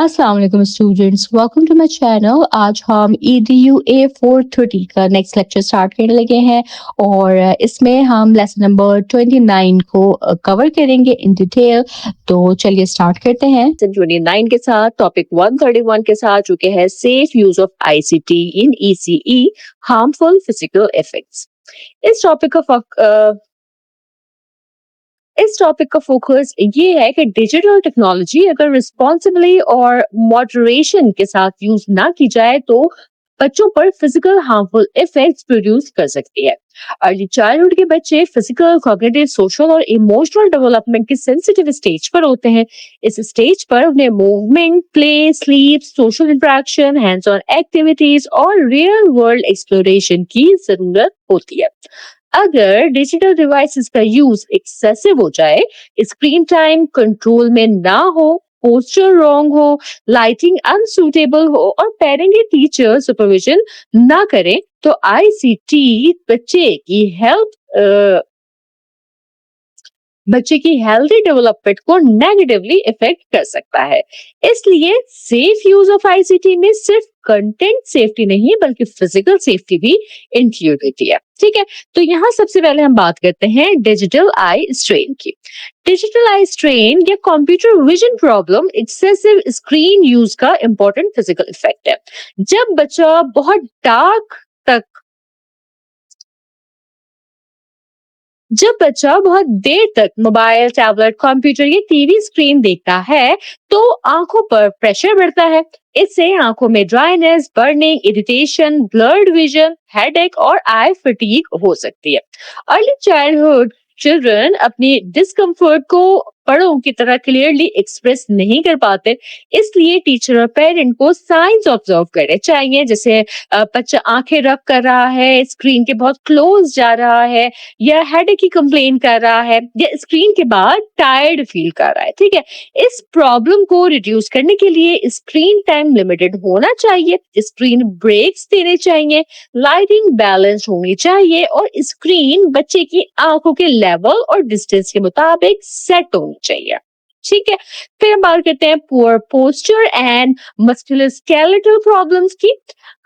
अस्सलाम वालेकुम students, welcome to my channel. आज हम EDU A 430 का नेक्स्ट लेक्चर स्टार्ट करने लगे हैं और इसमें हम लेसन नंबर 29 को कवर करेंगे इन डिटेल। तो चलिए स्टार्ट करते हैं। 29 के साथ टॉपिक 131 के साथ जो कि है safe use of ICT in ECE harmful physical effects. इस टॉपिक का इस टॉपिक का फोकस ये है कि डिजिटल टेक्नोलॉजी अगर रिस्पॉन्सिबली और मॉडरेशन के साथ यूज ना की जाए तो बच्चों पर फिजिकल हार्मफुल इफेक्ट्स प्रोड्यूस कर सकती है। अर्ली चाइल्डहुड के बच्चे फिजिकल, कॉग्निटिव, सोशल और इमोशनल डेवलपमेंट के सेंसिटिव स्टेज पर होते हैं। इस स्टेज पर उन्हें movement, play, sleep, social interaction, hands on activities और रियल वर्ल्ड एक्सप्लोरेशन की जरूरत होती है। अगर डिजिटल डिवाइसेस का यूज एक्सेसिव हो जाए, स्क्रीन टाइम कंट्रोल में ना हो, पोस्चर रॉन्ग हो, लाइटिंग अनसूटेबल हो और पेरेंट या टीचर सुपरविजन ना करें तो ICT बच्चे की हेल्दी डेवलपमेंट को नेगेटिवली इफेक्ट कर सकता है। इसलिए सेफ यूज ऑफ ICT में सिर्फ कंटेंट सेफ्टी नहीं बल्कि फिजिकल सेफ्टी भी इंक्लूड होती है। ठीक है, तो यहाँ सबसे पहले हम बात करते हैं डिजिटल आई स्ट्रेन की। डिजिटल आई स्ट्रेन या computer vision problem excessive screen use का इंपॉर्टेंट फिजिकल इफेक्ट है। जब बच्चा बहुत देर तक मोबाइल, टैबलेट, कंप्यूटर या टीवी स्क्रीन देखता है तो आंखों पर प्रेशर बढ़ता है। इससे आंखों में dryness, burning, irritation, blurred vision, headache और आई फटीग हो सकती है। अर्ली चाइल्डहुड चिल्ड्रन अपनी डिस्कम्फर्ट को बड़ों की तरह क्लियरली एक्सप्रेस नहीं कर पाते, इसलिए टीचर और पेरेंट को साइंस ऑब्जर्व करने चाहिए, जैसे बच्चा आंखें रब कर रहा है, स्क्रीन के बहुत क्लोज जा रहा है या हेडेक की कंप्लेन कर रहा है या स्क्रीन के बाद टायर्ड फील कर रहा है। ठीक है, इस प्रॉब्लम को रिड्यूस करने के लिए स्क्रीन टाइम लिमिटेड होना चाहिए, स्क्रीन ब्रेक्स देने चाहिए, लाइटिंग बैलेंस होनी चाहिए और स्क्रीन बच्चे की आंखों के लेवल और डिस्टेंस के मुताबिक सेट होनी चाहिए। ठीक है, फिर हम बात करते हैं poor posture and musculoskeletal problems की।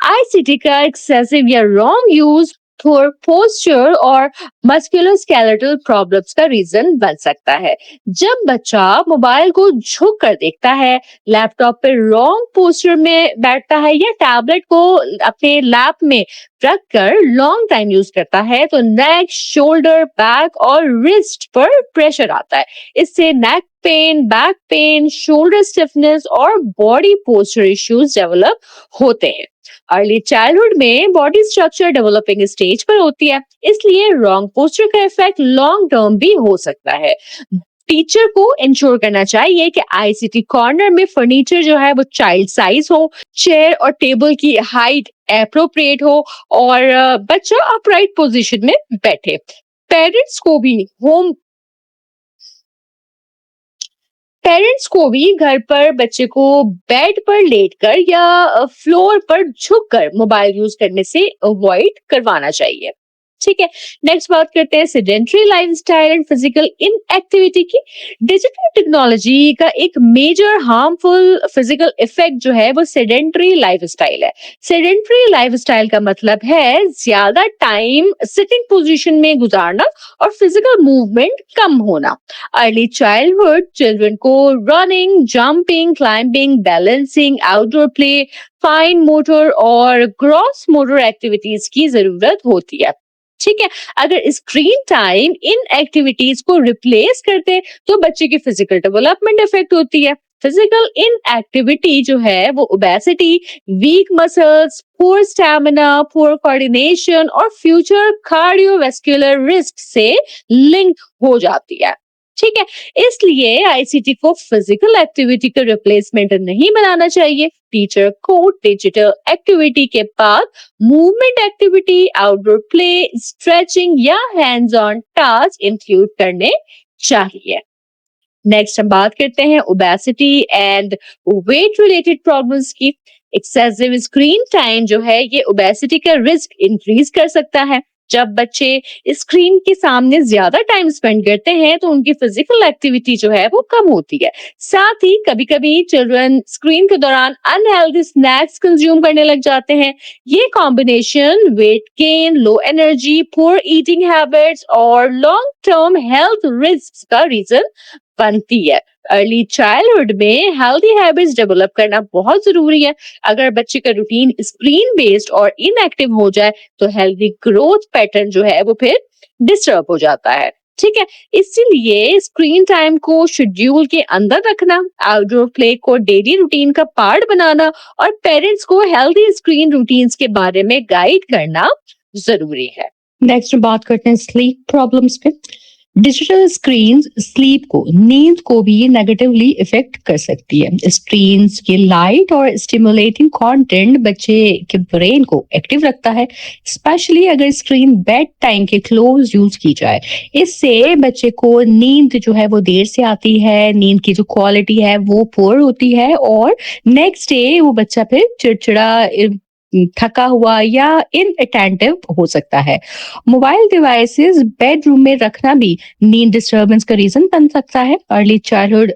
ICT का एक्सेसिव या रॉन्ग यूज पुअर पोस्चर और मस्कुलोस्केलेटल प्रॉब्लम्स का रीजन बन सकता है। जब बच्चा मोबाइल को झुक कर देखता है, लैपटॉप पे रॉन्ग पोस्चर में बैठता है या टैबलेट को अपने लैप में रख कर लॉन्ग टाइम यूज करता है तो नेक, शोल्डर, बैक और रिस्ट पर प्रेशर आता है। इससे neck pain, back pain, shoulder stiffness और बॉडी पोस्चर इश्यूज डेवलप होते हैं। अर्ली चाइल्डहुड में बॉडी स्ट्रक्चर डेवलपिंग स्टेज पर होती है, इसलिए रॉन्ग पोस्चर का इफेक्ट लॉन्ग टर्म भी हो सकता है। टीचर को इंश्योर करना चाहिए कि ICT कॉर्नर में फर्नीचर जो है वो चाइल्ड साइज हो, चेयर और टेबल की हाइट एप्रोप्रिएट हो और बच्चा अपराइट पोजीशन में बैठे। पेरेंट्स को भी होम पेरेंट्स को भी घर पर बच्चे को बेड पर लेटकर या फ्लोर पर झुककर मोबाइल यूज करने से अवॉइड करवाना चाहिए। ठीक है, नेक्स्ट बात करते हैं sedentary lifestyle and physical inactivity की। डिजिटल टेक्नोलॉजी का एक मेजर हार्मफुल फिजिकल इफेक्ट जो है वो सेडेंटरी लाइफस्टाइल है। सेडेंटरी लाइफस्टाइल का मतलब है ज्यादा टाइम सिटिंग पोजीशन में गुजारना और फिजिकल मूवमेंट कम होना। अर्ली चाइल्डहुड चिल्ड्रन को running, jumping, climbing, balancing, outdoor play, fine motor और ग्रॉस मोटर एक्टिविटीज की जरूरत होती है। ठीक है, अगर स्क्रीन टाइम इन एक्टिविटीज को रिप्लेस करते तो बच्चे की फिजिकल डेवलपमेंट इफेक्ट होती है। फिजिकल इनएक्टिविटी जो है वो obesity, week muscles, poor stamina, poor coordination और फ्यूचर कार्डियोवैस्कुलर रिस्क से लिंक हो जाती है। ठीक है, इसलिए ICT को फिजिकल एक्टिविटी का रिप्लेसमेंट नहीं बनाना चाहिए। टीचर को डिजिटल एक्टिविटी के बाद movement activity, outdoor play, stretching या हैंड्स ऑन टास्क इंक्लूड करने चाहिए। नेक्स्ट हम बात करते हैं obesity and weight related problems की। एक्सेसिव स्क्रीन टाइम जो है ये ओबेसिटी का रिस्क इंक्रीज कर सकता है। जब बच्चे स्क्रीन के सामने ज्यादा टाइम स्पेंड करते हैं तो उनकी फिजिकल एक्टिविटी जो है वो कम होती है। साथ ही कभी कभी चिल्ड्रन स्क्रीन के दौरान अनहेल्दी स्नैक्स कंज्यूम करने लग जाते हैं। ये combination weight gain, low energy, poor eating habits और लॉन्ग टर्म हेल्थ रिस्क का रीजन बनती है। अर्ली चाइल्डहुड में हेल्दी हैबिट्स डेवलप करना बहुत जरूरी है। अगर बच्चे का रूटीन स्क्रीन बेस्ड और इनएक्टिव हो जाए तो हेल्दी ग्रोथ पैटर्न जो है वो फिर डिस्टर्ब हो जाता है। ठीक है, इसीलिए स्क्रीन टाइम को शेड्यूल के अंदर रखना, आउटडोर प्ले को डेली रूटीन का पार्ट बनाना और पेरेंट्स को हेल्दी स्क्रीन रूटीन्स के बारे में गाइड करना जरूरी है। नेक्स्ट बात करते हैं स्लीप प्रॉब्लम्स पे। डिजिटल स्क्रीन स्लीप को, नींद को भी नेगेटिवली इफेक्ट कर सकती है। स्क्रीन्स की लाइट और स्टिमुलेटिंग कंटेंट बच्चे के ब्रेन को एक्टिव रखता है, स्पेशली अगर स्क्रीन बेड टाइम के क्लोज यूज की जाए। इससे बच्चे को नींद जो है वो देर से आती है, नींद की जो क्वालिटी है वो पुअर होती है और नेक्स्ट डे वो बच्चा फिर चिड़चिड़ा, थका हुआ या इनअटेंटिव हो सकता है। मोबाइल डिवाइसेस बेडरूम में रखना भी नींद डिस्टरबेंस का रीजन बन सकता है। अर्ली चाइल्डहुड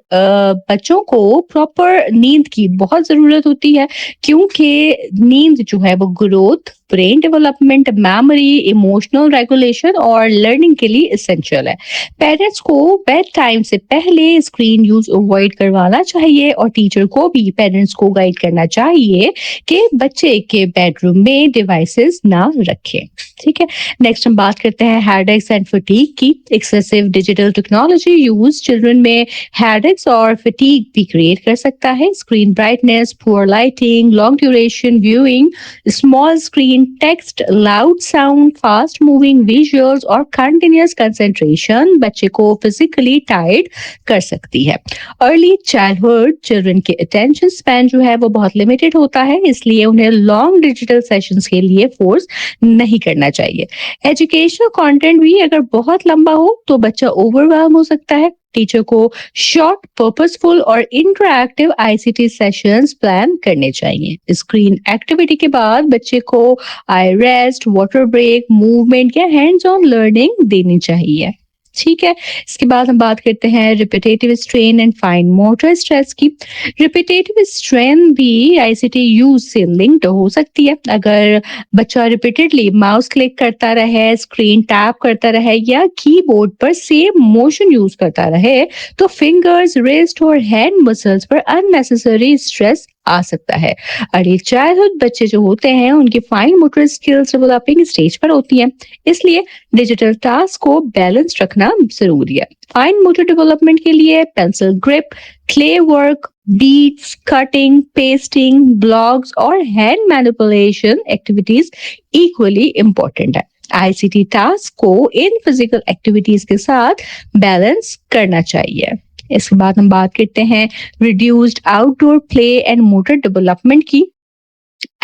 बच्चों को प्रॉपर नींद की बहुत जरूरत होती है, क्योंकि नींद जो है वो growth, brain development, memory, emotional regulation और लर्निंग के लिए एसेंशियल है। पेरेंट्स को बेड टाइम से पहले स्क्रीन यूज अवॉइड करवाना चाहिए और टीचर को भी पेरेंट्स को गाइड करना चाहिए कि बच्चे के बेडरूम में डिवाइसेस ना रखें। ठीक है, नेक्स्ट हम बात करते हैं हेडेक्स एंड फटीग की। Excessive digital technology use children में हेडेक्स और फटीग भी क्रिएट कर सकता है। Screen brightness, poor lighting, long duration viewing, small screen text, loud sound, fast moving visuals और कंटिन्यूअस कंसंट्रेशन बच्चे को फिजिकली टायर्ड कर सकती है। अर्ली चाइल्डहुड चिल्ड्रन के अटेंशन स्पैन जो है वो बहुत लिमिटेड होता है, इसलिए उन्हें लॉन्ग डिजिटल सेशंस के लिए फोर्स नहीं करना चाहिए। एजुकेशनल कंटेंट भी अगर बहुत लंबा हो तो बच्चा ओवरवेल्म हो सकता है। टीचर को शॉर्ट, पर्पसफुल और इंटरैक्टिव आईसीटी सेशंस प्लान करने चाहिए। स्क्रीन एक्टिविटी के बाद बच्चे को eye rest, water break, movement या हैंड्स ऑन लर्निंग देनी चाहिए। ठीक है, इसके बाद हम बात करते हैं repetitive strain and fine motor stress की। रिपीटेटिव स्ट्रेन भी आईसीटी यूज से लिंक्ड हो सकती है। अगर बच्चा रिपीटेडली माउस क्लिक करता रहे, स्क्रीन टैप करता रहे या कीबोर्ड पर सेम मोशन यूज करता रहे तो फिंगर्स, रिस्ट और हैंड मसल्स पर अननेसेसरी स्ट्रेस आ सकता है। अर्ली चाइल्डहुड बच्चे जो होते हैं उनकी fine motor skills developing stage पर होती हैं, इसलिए डिजिटल टास्क को बैलेंस रखना जरूरी है। फाइन मोटर डेवलपमेंट के लिए pencil grip, clay work, beads, cutting, pasting, blocks और hand manipulation activities equally important है। आईसीटी टास्क को इन फिजिकल एक्टिविटीज के साथ बैलेंस करना चाहिए। इसके बाद हम बात करते हैं reduced outdoor play and motor development की।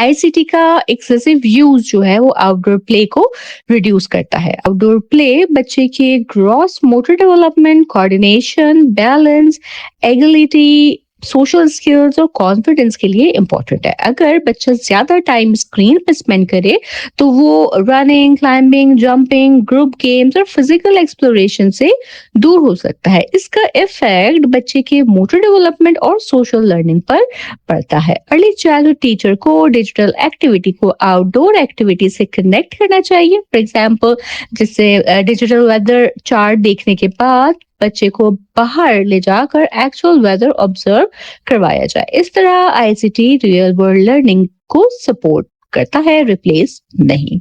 आईसीटी का एक्सेसिव यूज जो है वो आउटडोर प्ले को रिड्यूस करता है। आउटडोर प्ले बच्चे के gross motor development, coordination, balance, agility, social skills और कॉन्फिडेंस के लिए इम्पोर्टेंट है। अगर बच्चा ज्यादा टाइम स्क्रीन पर स्पेंड करे तो वो running, climbing, jumping, group games और फिजिकल एक्सप्लोरेशन से दूर हो सकता है। इसका इफेक्ट बच्चे के मोटर डेवलपमेंट और सोशल लर्निंग पर पड़ता है। अर्ली चाइल्डहुड टीचर को डिजिटल एक्टिविटी को आउटडोर एक्टिविटी से कनेक्ट करना चाहिए। फॉर एग्जाम्पल, जैसे डिजिटल वेदर चार्ट देखने के बाद बच्चे को बाहर ले जाकर एक्चुअल वेदर ऑब्जर्व करवाया जाए। इस तरह आईसीटी रियल वर्ल्ड लर्निंग को सपोर्ट करता है, रिप्लेस नहीं।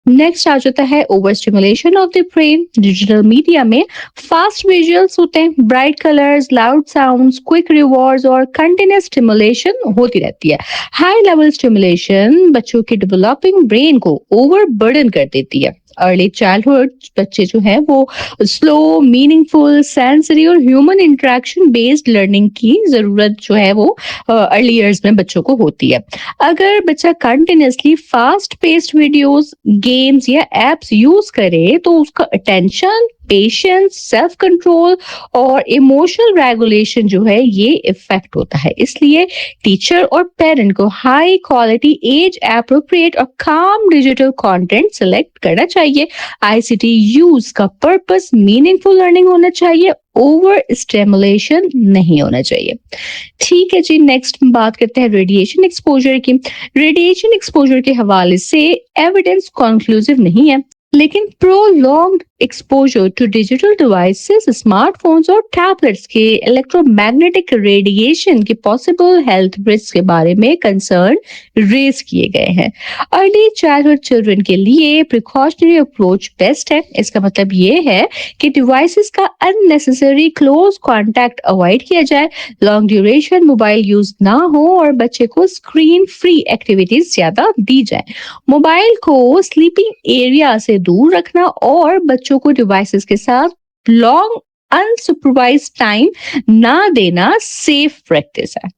नेक्स्ट आ जाता है over stimulation of the brain. Digital media में फास्ट विजुअल्स होते हैं, bright colours, loud sounds, quick rewards और कंटिन्यूअस स्टिमुलेशन होती रहती है। हाई लेवल स्टिमुलेशन बच्चों के डेवलपिंग ब्रेन को ओवर बर्डन कर देती है। अर्ली चाइल्डहुड बच्चे जो है वो स्लो, मीनिंगफुल, सेंसरी और ह्यूमन इंटरेक्शन बेस्ड लर्निंग की जरूरत जो है वो अर्ली ईयर्स में बच्चों को होती है। अगर बच्चा continuously fast paced videos, games या एप्स यूज करे तो उसका अटेंशन पेशेंस, सेल्फ कंट्रोल और इमोशनल रेगुलेशन जो है ये इफेक्ट होता है। इसलिए टीचर और पेरेंट को हाई क्वालिटी, एज एप्रोप्रिएट और काम डिजिटल कंटेंट सेलेक्ट करना चाहिए। आईसीटी यूज का पर्पस मीनिंगफुल लर्निंग होना चाहिए, ओवर स्टिमुलेशन नहीं होना चाहिए। ठीक है जी, नेक्स्ट बात करते हैं रेडिएशन एक्सपोजर की। रेडिएशन एक्सपोजर के हवाले से एविडेंस कंक्लूसिव नहीं है, लेकिन prolonged exposure to digital devices, smartphones और टैबलेट्स के इलेक्ट्रोमैग्नेटिक रेडिएशन के पॉसिबल हेल्थ रिस्क के बारे में कंसर्न रेज किए गए हैं। अर्ली चाइल्डहुड चिल्ड्रन के लिए प्रिकॉशनरी अप्रोच बेस्ट है। इसका मतलब ये है कि डिवाइसेस का अननेसेसरी क्लोज कांटेक्ट अवॉइड किया जाए, लॉन्ग ड्यूरेशन मोबाइल यूज ना हो और बच्चे को स्क्रीन फ्री एक्टिविटीज ज्यादा दी जाए। मोबाइल को स्लीपिंग एरिया से दूर रखना और बच्चों को डिवाइसेस के साथ लॉन्ग अनसुपरवाइज्ड टाइम ना देना सेफ प्रैक्टिस है।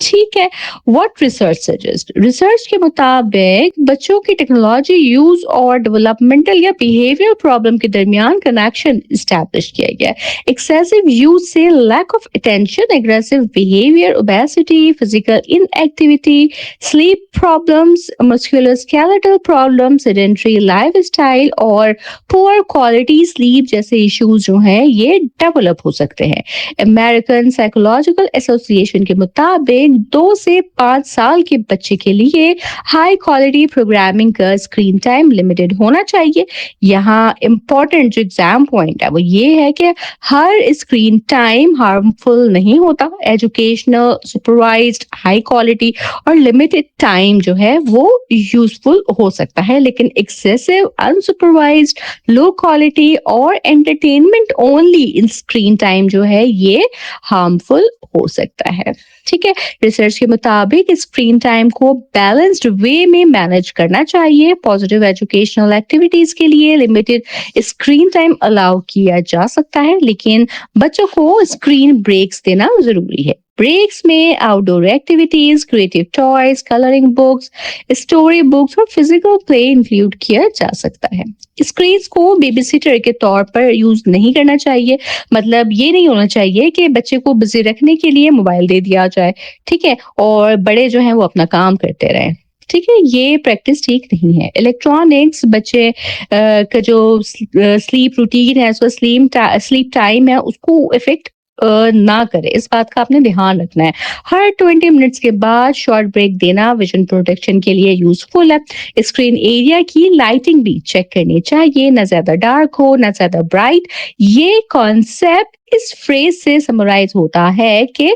ठीक है, व्हाट रिसर्च सजेस्ट। रिसर्च के मुताबिक बच्चों की टेक्नोलॉजी यूज और डेवलपमेंटल या बिहेवियर प्रॉब्लम के दरमियान कनेक्शन इस्टेब्लिश किया गया है। एक्सेसिव यूज से lack of attention, aggressive behaviour, obesity, physical inactivity, sleep problems, musculoskeletal problem, sedentary lifestyle और पुअर क्वालिटी स्लीप जैसे इश्यूज जो हैं ये डेवलप हो सकते हैं। अमेरिकन साइकोलॉजिकल एसोसिएशन के मुताबिक 2 से 5 साल के बच्चे के लिए हाई क्वालिटी प्रोग्रामिंग का स्क्रीन टाइम लिमिटेड होना चाहिए। यहाँ इंपॉर्टेंट जो एग्जाम पॉइंट है वो ये है कि हर स्क्रीन टाइम हार्मफुल नहीं होता। एजुकेशनल, सुपरवाइज्ड, हाई क्वालिटी और लिमिटेड टाइम जो है वो यूजफुल हो सकता है, लेकिन एक्सेसिव, अनसुपरवाइज्ड, लो क्वालिटी और एंटरटेनमेंट ओनली स्क्रीन टाइम जो है ये हार्मफुल हो सकता है। ठीक है, रिसर्च के मुताबिक स्क्रीन टाइम को बैलेंस्ड वे में मैनेज करना चाहिए। पॉजिटिव एजुकेशनल एक्टिविटीज के लिए लिमिटेड स्क्रीन टाइम अलाउ किया जा सकता है, लेकिन बच्चों को स्क्रीन ब्रेक्स देना जरूरी है। ब्रेक्स में outdoor activities, creative toys, colouring books, story books और फिजिकल प्ले इंक्लूड किया जा सकता है। स्क्रीन्स को बेबीसिटर के तौर पर यूज नहीं करना चाहिए। मतलब ये नहीं होना चाहिए कि बच्चे को बिजी रखने के लिए मोबाइल दे दिया जाए, ठीक है, और बड़े जो हैं वो अपना काम करते रहें। ठीक है, ये प्रैक्टिस ठीक नहीं है। इलेक्ट्रॉनिक्स बच्चे का जो स्लीप रूटीन है, उसका स्लीप टाइम है, उसको इफेक्ट ना करे। इस बात का आपने ध्यान रखना है। हर 20 मिनट्स के बाद शॉर्ट ब्रेक देना विजन प्रोटेक्शन के लिए यूजफुल है। स्क्रीन एरिया की लाइटिंग भी चेक करनी चाहिए, ना ज्यादा डार्क हो ना ज्यादा ब्राइट। ये कॉन्सेप्ट इस फ्रेज से समराइज होता है कि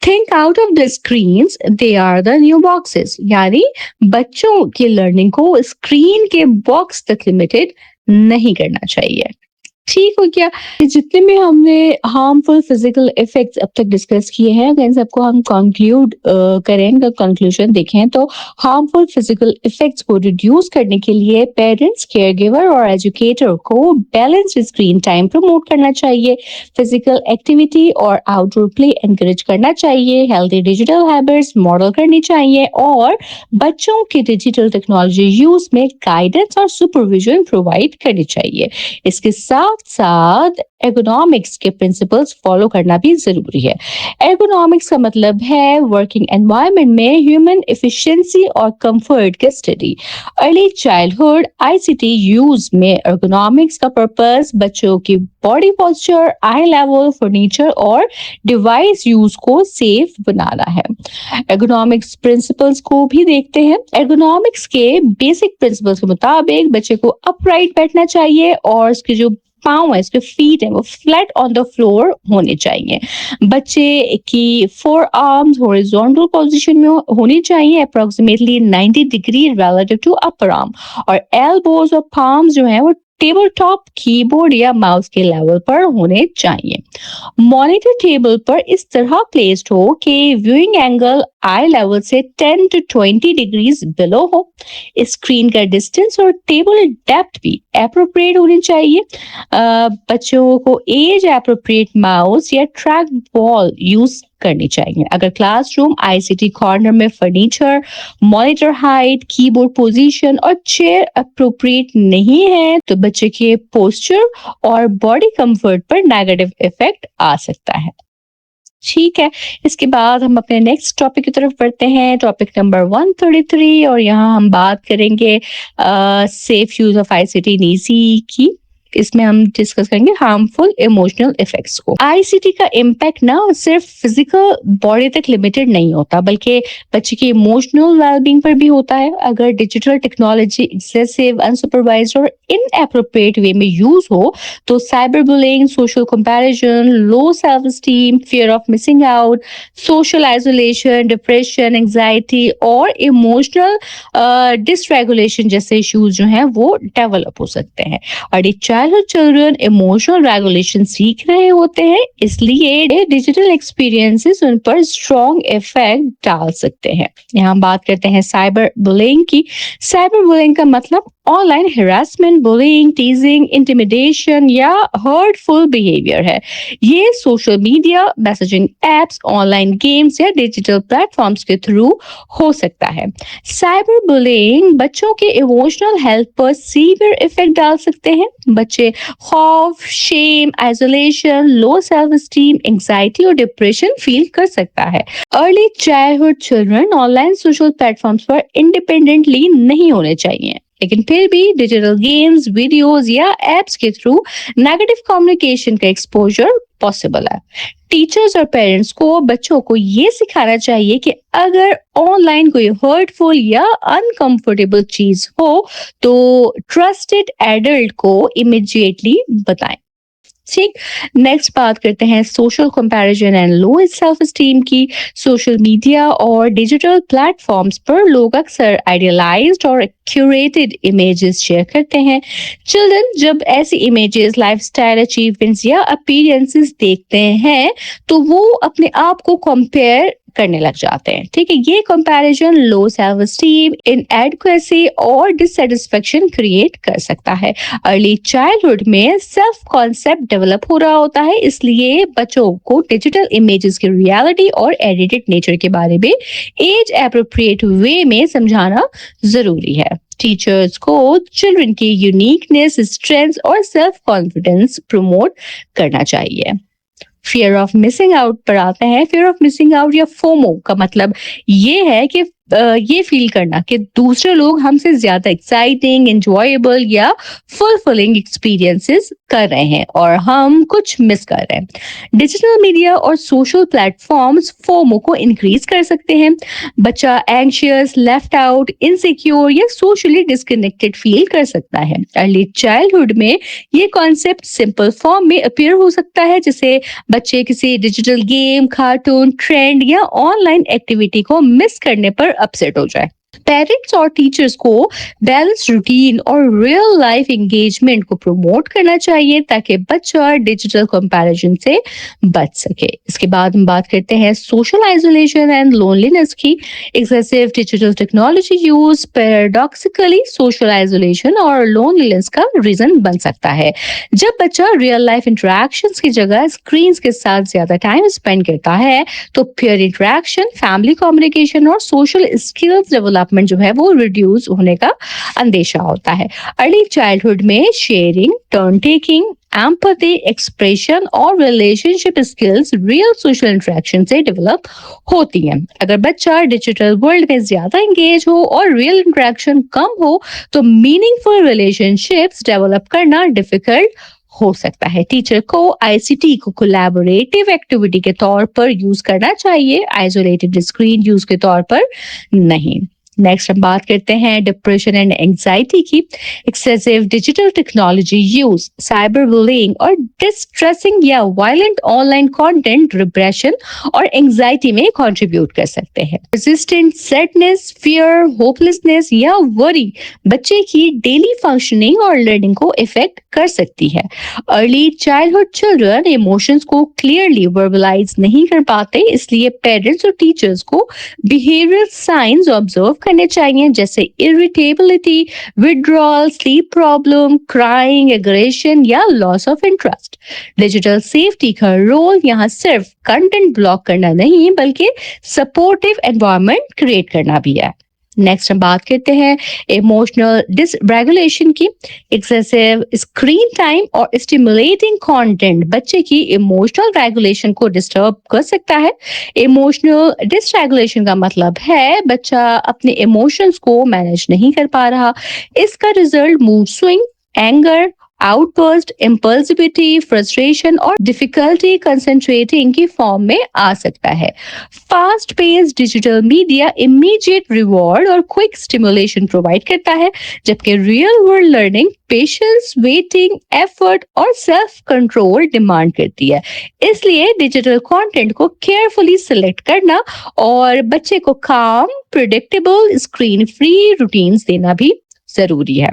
think out of the screens, they are the new boxes. यानी बच्चों की लर्निंग को स्क्रीन के बॉक्स तक लिमिटेड नहीं करना चाहिए। ठीक हो गया। जितने भी हमने हार्मफुल फिजिकल इफेक्ट्स अब तक डिस्कस किए हैं, अगर इन सबको हम कंक्लूड करें, इनका कंक्लूजन देखें तो हार्मफुल फिजिकल इफेक्ट्स को रिड्यूस करने के लिए पेरेंट्स, केयरगिवर और एजुकेटर को बैलेंस्ड स्क्रीन टाइम प्रमोट करना चाहिए। फिजिकल एक्टिविटी और आउटडोर प्ले एनकरेज करना चाहिए। हेल्दी डिजिटल हैबिट्स मॉडल करनी चाहिए और बच्चों के डिजिटल टेक्नोलॉजी यूज में गाइडेंस और सुपरविजन प्रोवाइड करनी चाहिए। इसके साथ साथ एर्गोनॉमिक्स के प्रिंसिपल्स फॉलो करना भी जरूरी है। एर्गोनॉमिक्स का मतलब है वर्किंग एनवायरनमेंट में ह्यूमन एफिशिएंसी और कंफर्ट का study. Early childhood ICT use में एर्गोनॉमिक्स का पर्पस बच्चों की बॉडी पोस्चर, आई लेवल, फर्नीचर और डिवाइस यूज को सेफ बनाना है। एर्गोनॉमिक्स प्रिंसिपल्स को भी देखते हैं। एर्गोनॉमिक्स के बेसिक प्रिंसिपल्स के मुताबिक बच्चे को अपराइट बैठना चाहिए और उसके जो पाँव है, इसके फीट है, वो फ्लैट ऑन द फ्लोर होने चाहिए। बच्चे की फोर आर्म्स हॉरिजॉन्टल पोजीशन में होनी चाहिए, approximately 90 degree relative to upper arm, और एल्बोज और पाम्स जो है वो टेबल टॉप, कीबोर्ड या माउस के लेवल पर होने चाहिए। मॉनिटर टेबल पर इस तरह प्लेस्ड हो कि व्यूइंग एंगल आई लेवल से 10 to 20 डिग्रीज बिलो हो। स्क्रीन का डिस्टेंस और टेबल डेप्थ भी एप्रोप्रिएट होनी चाहिए। बच्चों को एज एप्रोप्रिएट माउस या ट्रैक बॉल यूज करनी चाहिए। अगर क्लासरूम आईसीटी कॉर्नर में furniture, monitor height, keyboard position और चेयर अप्रोप्रिएट नहीं है तो बच्चे के पोस्चर और बॉडी कंफर्ट पर नेगेटिव इफेक्ट आ सकता है। ठीक है, इसके बाद हम अपने नेक्स्ट टॉपिक की तरफ बढ़ते हैं, टॉपिक नंबर 133, और यहाँ हम बात करेंगे safe use of ICT in EC की। इसमें हम डिस्कस करेंगे हार्मफुल इमोशनल इफेक्ट्स को। आईसीटी का इम्पैक्ट ना सिर्फ फिजिकल बॉडी तक लिमिटेड नहीं होता, बल्कि बच्चे के इमोशनल वेलबींग पर भी होता है। अगर डिजिटल टेक्नोलॉजी एक्सेसिव, अनसुपरवाइज्ड और इनएप्रोप्रिएट वे में यूज हो तो cyber bullying, social comparison, low self esteem, fear of missing out, social isolation, depression, anxiety और इमोशनल डिसरेगुलेशन जैसे इश्यूज जो हैं वो डेवलप हो सकते हैं। और चाइल्डहुड चिल्ड्रन इमोशनल रेगुलेशन सीख रहे होते हैं, इसलिए डिजिटल एक्सपीरियंसेस उन पर स्ट्रॉन्ग इफेक्ट डाल सकते हैं। यहाँ हम बात करते हैं साइबर बुलिंग की। साइबर बुलिंग का मतलब online harassment, bullying, teasing, intimidation या हर्टफुल बिहेवियर है। ये social media, messaging apps, online games या डिजिटल प्लेटफॉर्म्स के थ्रू हो सकता है। साइबर बुलिंग बच्चों के इमोशनल हेल्थ पर सीवियर इफेक्ट डाल सकते हैं। बच्चे खौफ, shame, isolation, low self esteem, anxiety और डिप्रेशन फील कर सकता है। Early childhood children online social platforms पर इंडिपेंडेंटली नहीं होने चाहिए, लेकिन फिर भी डिजिटल गेम्स, वीडियोस या एप्स के थ्रू नेगेटिव कम्युनिकेशन का एक्सपोजर पॉसिबल है। टीचर्स और पेरेंट्स को बच्चों को ये सिखाना चाहिए कि अगर ऑनलाइन कोई हर्टफुल या अनकंफर्टेबल चीज हो तो ट्रस्टेड एडल्ट को इमीडिएटली बताएं। ठीक, नेक्स्ट बात करते हैं social comparison and low self esteem की। सोशल मीडिया और डिजिटल प्लेटफॉर्म्स पर लोग अक्सर आइडियलाइज्ड और क्यूरेटेड इमेजेस शेयर करते हैं। चिल्ड्रन जब ऐसी इमेजेस, लाइफस्टाइल, अचीवमेंट्स या अपीयरेंसेस देखते हैं तो वो अपने आप को कंपेयर करने लग जाते हैं। ठीक है, ये कंपैरिजन लो सेल्फ एस्टीम, इनएडिक्वेसी और डिससैटिस्फैक्शन क्रिएट कर सकता है। अर्ली चाइल्डहुड में सेल्फ कॉन्सेप्ट डेवलप हो रहा होता है, इसलिए बच्चों को डिजिटल इमेजेस की रियलिटी और एडिटेड नेचर के बारे में एज एप्रोप्रिएट वे में समझाना जरूरी है। टीचर्स को चिल्ड्रन की यूनिकनेस, स्ट्रेंथ और सेल्फ कॉन्फिडेंस प्रमोट करना चाहिए। फियर ऑफ मिसिंग आउट पर आते हैं। फियर ऑफ मिसिंग आउट या फोमो का मतलब ये है कि ये फील करना कि दूसरे लोग हमसे ज्यादा एक्साइटिंग, एंजॉयबल या फुलफिलिंग एक्सपीरियंसेस कर रहे हैं और हम कुछ मिस कर रहे हैं। डिजिटल मीडिया और सोशल प्लेटफॉर्म्स फोमो को इंक्रीज कर सकते हैं। बच्चा एंशियस, लेफ्ट आउट, इनसिक्योर या सोशली डिस्कनेक्टेड फील कर सकता है। अर्ली चाइल्डहुड में ये कॉन्सेप्ट सिंपल फॉर्म में अपीयर हो सकता है, जैसे बच्चे किसी डिजिटल गेम, कार्टून, ट्रेंड या ऑनलाइन एक्टिविटी को मिस करने पर अपसेट हो जाए। पेरेंट्स और टीचर्स को बैलेंस रूटीन और रियल लाइफ एंगेजमेंट को प्रमोट करना चाहिए ताकि बच्चा डिजिटल कंपैरिजन से बच सके। इसके बाद हम बात करते हैं सोशल आइसोलेशन एंड लोनलीनेस की। Excessive digital technology use paradoxically social isolation और लोनलीनेस का रीजन बन सकता है। जब बच्चा रियल लाइफ इंटरेक्शंस की जगह स्क्रीन के साथ ज्यादा टाइम स्पेंड करता है तो पीयर इंटरेक्शन, फैमिली कम्युनिकेशन और सोशल स्किल्स डेवलपमेंट जो है वो रिड्यूस होने का अंदेशा होता है। अर्ली चाइल्डहुड में sharing, turn taking, empathy, expression और relationship skills real social interaction से डेवलप होती हैं। अगर बच्चा डिजिटल वर्ल्ड में ज्यादा एंगेज हो और रियल इंटरेक्शन कम हो तो मीनिंगफुल रिलेशनशिप्स डेवलप करना डिफिकल्ट हो सकता है। टीचर को आईसीटी को कोलैबोरेटिव एक्टिविटी के तौर पर यूज करना चाहिए, आइसोलेटेड स्क्रीन यूज के तौर पर नहीं। नेक्स्ट हम बात करते हैं डिप्रेशन एंड एंजाइटी की। Excessive digital technology use, cyber bullying और डिस्ट्रेसिंग या वायलेंट ऑनलाइन कंटेंट डिप्रेशन और एंजाइटी में कंट्रीब्यूट कर सकते हैं। रेजिस्टेंट सैडनेस, फियर, होपलेसनेस या वरी बच्चे की डेली फंक्शनिंग और लर्निंग को इफेक्ट कर सकती है। अर्ली चाइल्डहुड चिल्ड्रन इमोशंस को क्लियरली वर्बलाइज नहीं कर पाते, इसलिए पेरेंट्स और टीचर्स को बिहेवियरल साइंस ऑब्जर्व करने चाहिए, जैसे irritability, withdrawal, sleep problem, crying, aggression या loss of interest. Digital safety का रोल यहाँ सिर्फ कंटेंट ब्लॉक करना नहीं बल्कि सपोर्टिव एनवायरनमेंट क्रिएट करना भी है। नेक्स्ट हम बात करते हैं इमोशनल डिसरेगुलेशन की। एक्सेसिव स्क्रीन टाइम और स्टिमुलेटिंग कंटेंट बच्चे की इमोशनल रेगुलेशन को डिस्टर्ब कर सकता है। इमोशनल डिसरेगुलेशन का मतलब है बच्चा अपने इमोशंस को मैनेज नहीं कर पा रहा। इसका result mood swing, anger, outburst, impulsivity, frustration और डिफिकल्टी कंसंट्रेटिंग की फॉर्म में आ सकता है। Fast paced digital media immediate reward और क्विक स्टिमुलेशन प्रोवाइड करता है, जबकि real world learning patience, waiting, effort और सेल्फ कंट्रोल डिमांड करती है। इसलिए डिजिटल कंटेंट को केयरफुली सिलेक्ट करना और बच्चे को काम, प्रिडिक्टेबल, स्क्रीन फ्री रूटीन्स देना भी जरूरी है।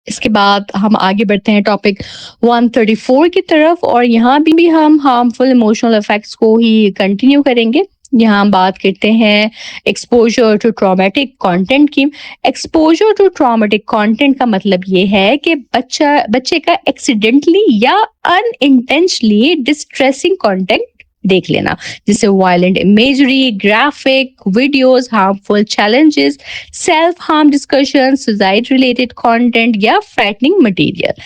इसके बाद हम आगे बढ़ते हैं टॉपिक 134 की तरफ, और यहाँ भी हम हार्मफुल इमोशनल इफेक्ट्स को ही कंटिन्यू करेंगे। यहाँ हम बात करते हैं एक्सपोजर टू ट्रॉमेटिक कंटेंट की। एक्सपोजर टू ट्रॉमेटिक कंटेंट का मतलब ये है कि बच्चे का एक्सीडेंटली या अनइंटेंशनली डिस्ट्रेसिंग कंटेंट देख लेना, जिससे violent imagery, graphic videos, harmful challenges, self harm discussion, suicide related content या फ्रैटनिंग मटेरियल।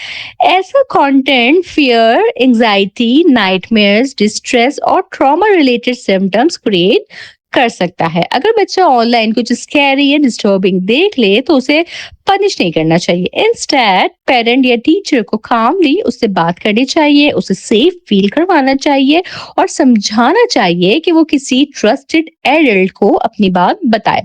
ऐसा content fear, anxiety, nightmares, distress और ट्रॉमा रिलेटेड सिम्टम्स क्रिएट कर सकता है। अगर बच्चा ऑनलाइन कुछ स्कैरी या डिस्टर्बिंग देख ले तो उसे पनिश नहीं करना चाहिए। इंस्टेड पेरेंट या टीचर को कामली उससे बात करनी चाहिए, उसे सेफ फील करवाना चाहिए और समझाना चाहिए कि वो किसी ट्रस्टेड एडल्ट को अपनी बात बताए।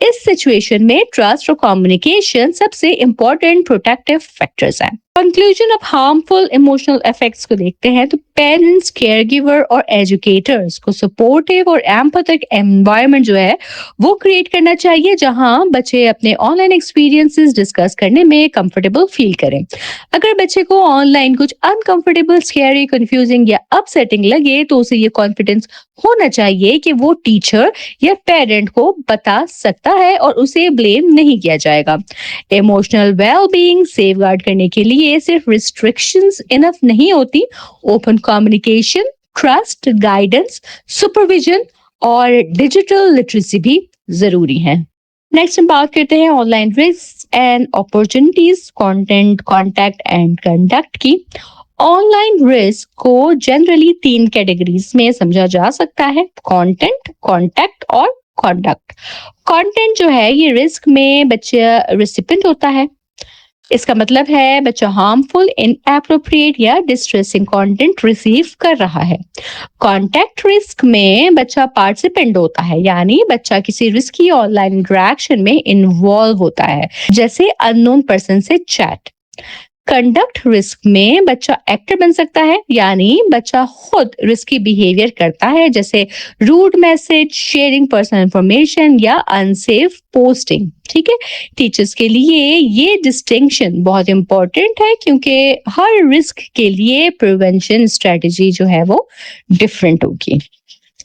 इस सिचुएशन में ट्रस्ट और कम्युनिकेशन सबसे इंपॉर्टेंट प्रोटेक्टिव फैक्टर्स हैं। Conclusion of harmful emotional effects को देखते हैं तो पेरेंट्स, केयर गिवर और एजुकेटर्स को सपोर्टिव और एम्पैथिक एनवायरनमेंट जो है वो क्रिएट करना चाहिए, जहां बच्चे अपने ऑनलाइन एक्सपीरियंसेस डिस्कस करने में कंफर्टेबल फील करें। अगर बच्चे को ऑनलाइन कुछ अनकंफर्टेबल, स्कैरी, कंफ्यूजिंग या अपसेटिंग लगे तो उसे ये कॉन्फिडेंस होना चाहिए कि वो टीचर या पेरेंट को बता सकता है और उसे ब्लेम नहीं किया जाएगा। इमोशनल वेलबीइंग सेफगार्ड करने के लिए सिर्फ रिस्ट्रिक्शंस इनफ नहीं होती, open communication, trust, guidance, supervision और डिजिटल लिटरेसी भी जरूरी है। नेक्स्ट हम बात करते हैं online risk and opportunities, content, contact and conduct की। ऑनलाइन रिस्क को जनरली 3 कैटेगरीज में समझा जा सकता है: कंटेंट, कॉन्टैक्ट और कॉन्डक्ट। कंटेंट जो है ये रिस्क में बच्चा रिसिपेंट होता है। इसका मतलब है बच्चा हार्मफुल, इनएप्रोप्रिएट या डिस्ट्रेसिंग कंटेंट रिसीव कर रहा है। कॉन्टैक्ट रिस्क में बच्चा पार्टिसिपेंट होता है, यानी बच्चा किसी रिस्की ऑनलाइन इंटरेक्शन में इन्वॉल्व होता है, जैसे अननोन पर्सन से चैट। कंडक्ट रिस्क में बच्चा एक्टर बन सकता है, यानी बच्चा खुद रिस्की बिहेवियर करता है, जैसे rude message, sharing personal information या अनसेफ पोस्टिंग। ठीक है, टीचर्स के लिए ये डिस्टिंक्शन बहुत इंपॉर्टेंट है क्योंकि हर रिस्क के लिए प्रिवेंशन स्ट्रेटजी जो है वो डिफरेंट होगी।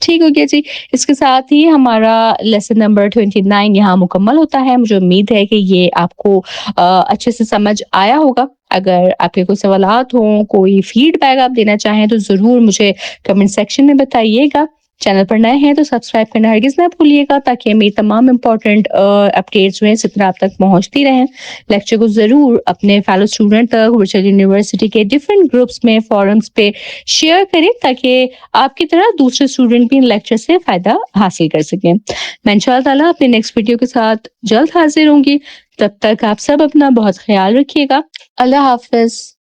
ठीक हो गया जी। इसके साथ ही हमारा लेसन नंबर 29 यहाँ मुकम्मल होता है। मुझे उम्मीद है कि ये आपको अच्छे से समझ आया होगा। अगर आपके कोई सवालात हों, कोई फीडबैक आप देना चाहें तो जरूर मुझे कमेंट सेक्शन में बताइएगा। चैनल पर नए हैं तो सब्सक्राइब करना हरगिज ना भूलिएगा, ताकि मेरी तमाम इम्पोर्टेंट अपडेट्स जो हैं इस तरह आप तक पहुंचती रहें। लेक्चर को जरूर अपने फेलो स्टूडेंट तक वर्चुअल यूनिवर्सिटी के डिफरेंट ग्रुप्स में, फोरम्स पे शेयर करें, ताकि आपकी तरह दूसरे स्टूडेंट भी इन लेक्चर से फायदा हासिल कर सकें। मैं इंशाअल्लाह ताला अपने नेक्स्ट वीडियो के साथ जल्द हाजिर होंगी। तब तक आप सब अपना बहुत ख्याल रखिएगा। अल्लाह हाफिज।